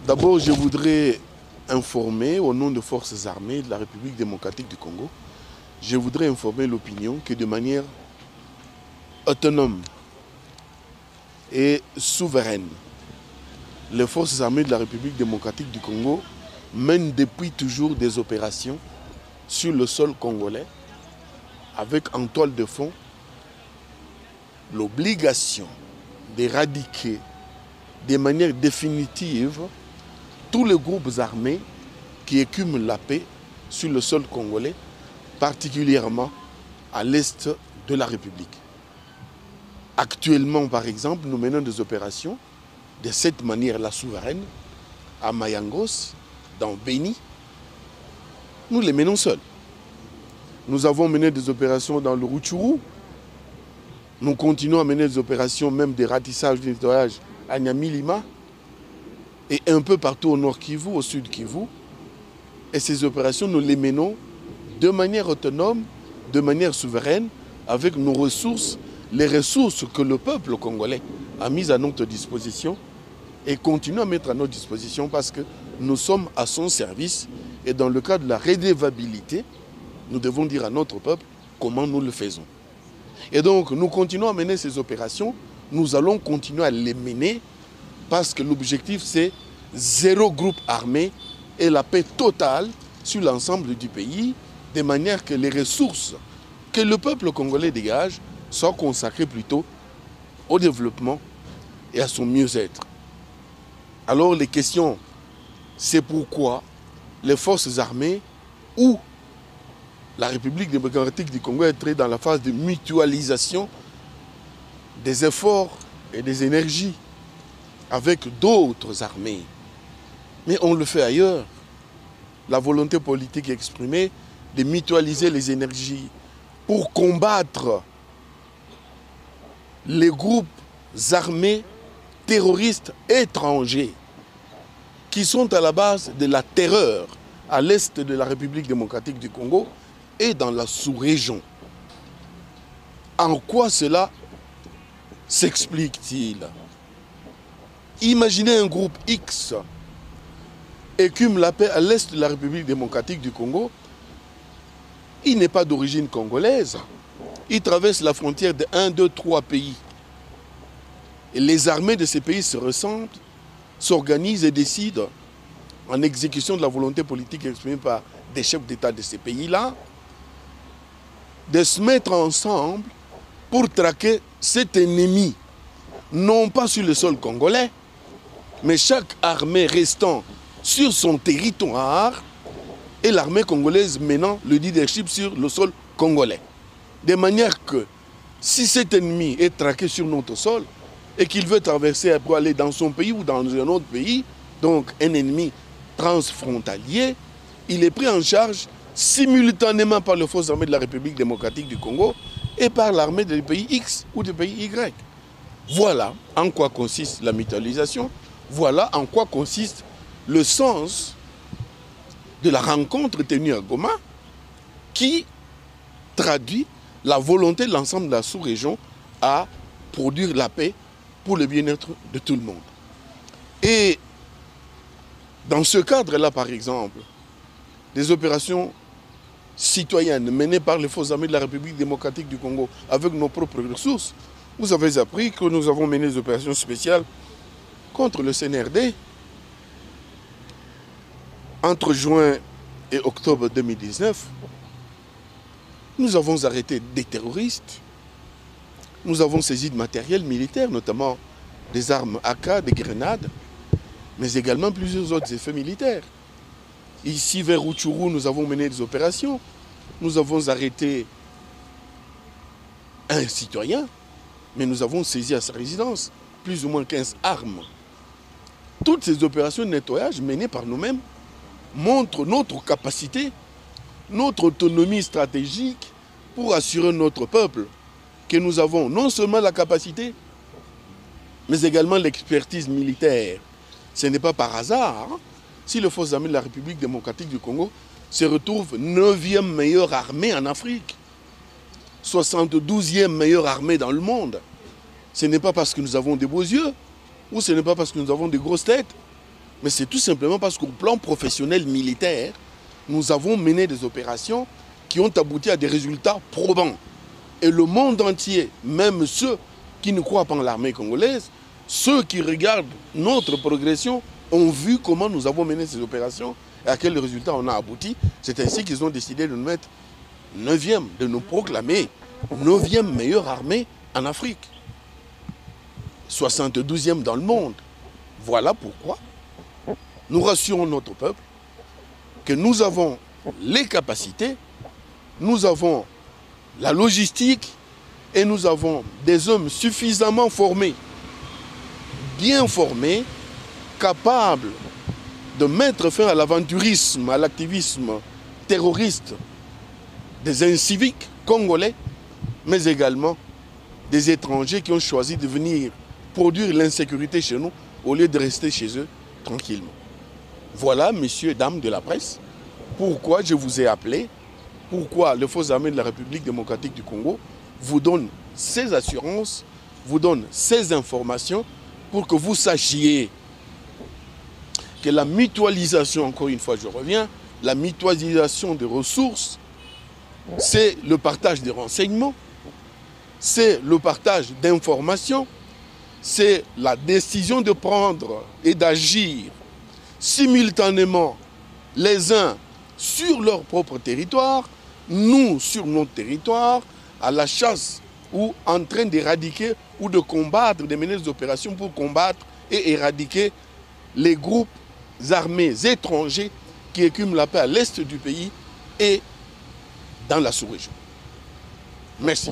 D'abord, je voudrais informer au nom des forces armées de la République démocratique du Congo, je voudrais informer l'opinion que de manière autonome et souveraine, les forces armées de la République démocratique du Congo mènent depuis toujours des opérations sur le sol congolais avec en toile de fond l'obligation d'éradiquer de manière définitive tous les groupes armés qui écument la paix sur le sol congolais, particulièrement à l'est de la République. Actuellement, par exemple, nous menons des opérations de cette manière-là souveraine à Mayangos, dans Béni. Nous les menons seuls. Nous avons mené des opérations dans le Rutshuru. Nous continuons à mener des opérations même de ratissage, de nettoyage à Nyamilima et un peu partout au nord Kivu, au sud Kivu. Et ces opérations, nous les menons de manière autonome, de manière souveraine, avec nos ressources, les ressources que le peuple congolais a mises à notre disposition et continue à mettre à notre disposition parce que nous sommes à son service et dans le cadre de la redevabilité, nous devons dire à notre peuple comment nous le faisons. Et donc, nous continuons à mener ces opérations, nous allons continuer à les mener parce que l'objectif, c'est zéro groupe armé et la paix totale sur l'ensemble du pays, de manière que les ressources que le peuple congolais dégage soient consacrées plutôt au développement et à son mieux-être. Alors, les questions, c'est pourquoi les forces armées ou la République démocratique du Congo est entrée dans la phase de mutualisation des efforts et des énergies avec d'autres armées. Mais on le fait ailleurs. La volonté politique exprimée de mutualiser les énergies pour combattre les groupes armés terroristes étrangers qui sont à la base de la terreur à l'est de la République démocratique du Congo et dans la sous-région. En quoi cela s'explique-t-il? Imaginez un groupe X écume la paix à l'est de la République démocratique du Congo. Il n'est pas d'origine congolaise. Il traverse la frontière de 1, 2, 3 pays. Et les armées de ces pays se ressentent, s'organisent et décident, en exécution de la volonté politique exprimée par des chefs d'État de ces pays-là, de se mettre ensemble pour traquer cet ennemi, non pas sur le sol congolais, mais chaque armée restant sur son territoire et l'armée congolaise menant le leadership sur le sol congolais. De manière que si cet ennemi est traqué sur notre sol et qu'il veut traverser pour aller dans son pays ou dans un autre pays, donc un ennemi transfrontalier, il est pris en charge simultanément par les forces armées de la République démocratique du Congo et par l'armée du pays X ou du pays Y. Voilà en quoi consiste la mutualisation, voilà en quoi consiste le sens de la rencontre tenue à Goma qui traduit la volonté de l'ensemble de la sous-région à produire la paix pour le bien-être de tout le monde. Et dans ce cadre-là, par exemple, des opérations citoyennes menées par les forces armées de la République démocratique du Congo avec nos propres ressources, vous avez appris que nous avons mené des opérations spéciales contre le CNRD entre juin et octobre 2019. Nous avons arrêté des terroristes, nous avons saisi de matériel militaire, notamment des armes AK, des grenades, mais également plusieurs autres effets militaires. Ici, vers Rutshuru, nous avons mené des opérations. Nous avons arrêté un citoyen, mais nous avons saisi à sa résidence plus ou moins 15 armes. Toutes ces opérations de nettoyage menées par nous-mêmes montrent notre capacité, notre autonomie stratégique pour assurer notre peuple que nous avons non seulement la capacité, mais également l'expertise militaire. Ce n'est pas par hasard si les forces armées de la République démocratique du Congo se retrouvent 9e meilleure armée en Afrique, 72e meilleure armée dans le monde. Ce n'est pas parce que nous avons des beaux yeux, ou ce n'est pas parce que nous avons des grosses têtes, Mais c'est tout simplement parce qu'au plan professionnel militaire, nous avons mené des opérations qui ont abouti à des résultats probants. Et le monde entier, même ceux qui ne croient pas en l'armée congolaise, ceux qui regardent notre progression, ont vu comment nous avons mené ces opérations et à quels résultats on a abouti. C'est ainsi qu'ils ont décidé de nous mettre 9e, de nous proclamer 9e meilleure armée en Afrique. 72e dans le monde. Voilà pourquoi nous rassurons notre peuple que nous avons les capacités, nous avons la logistique et nous avons des hommes suffisamment formés, bien formés, capables de mettre fin à l'aventurisme, à l'activisme terroriste des inciviques congolais, mais également des étrangers qui ont choisi de venir produire l'insécurité chez nous au lieu de rester chez eux tranquillement. Voilà, messieurs et dames de la presse, pourquoi je vous ai appelé, pourquoi les forces armées de la République démocratique du Congo vous donnent ces assurances, vous donnent ces informations pour que vous sachiez que la mutualisation, encore une fois je reviens, la mutualisation des ressources, c'est le partage des renseignements, c'est le partage d'informations, c'est la décision de prendre et d'agir simultanément les uns sur leur propre territoire, nous sur notre territoire, à la chasse ou en train d'éradiquer ou de combattre, de mener des opérations pour combattre et éradiquer les groupes armés étrangers qui écument la paix à l'est du pays et dans la sous-région. Merci.